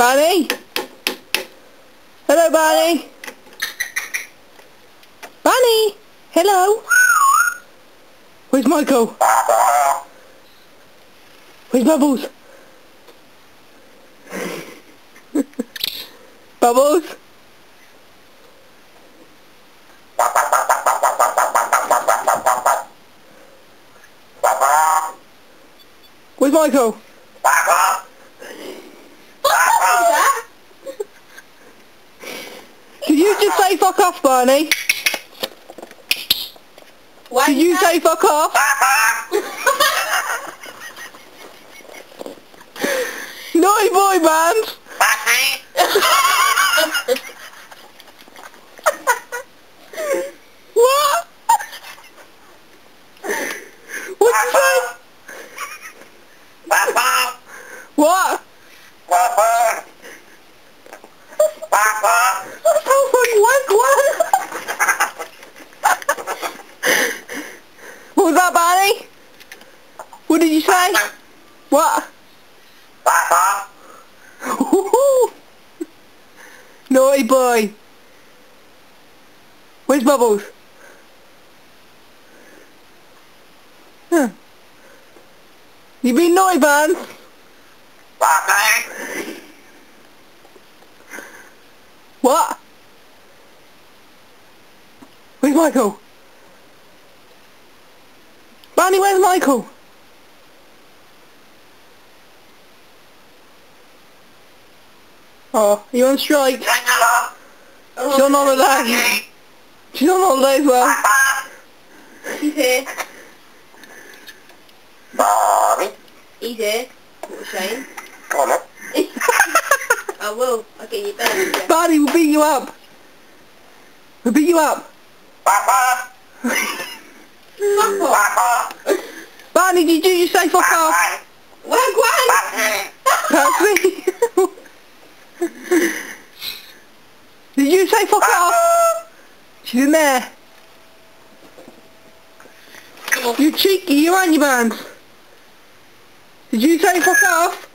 Barney? Hello, Barney? Barney? Hello? Where's Michael? Where's Bubbles? Bubbles? Where's Michael? Did you just say fuck off, Barney? Did you say fuck off? Naughty boy, man! What? What'd you say? What? What was that, Barney? What did you say? What? Naughty boy. Where's Bubbles? Huh. You been naughty, man? What? Where's Michael? Barney, where's Michael? Oh, you on strike? She's on holiday. She's on holiday as well. He's here. Barney? He's here. What a shame. Come on, look. I will. I'll get you better. Barney, we'll beat you up. We'll beat you up. Fuck off. Barney, did you just say fuck off? That's me. Did you say fuck off? She's in there. You cheeky, you're on your bands. Did you say fuck off?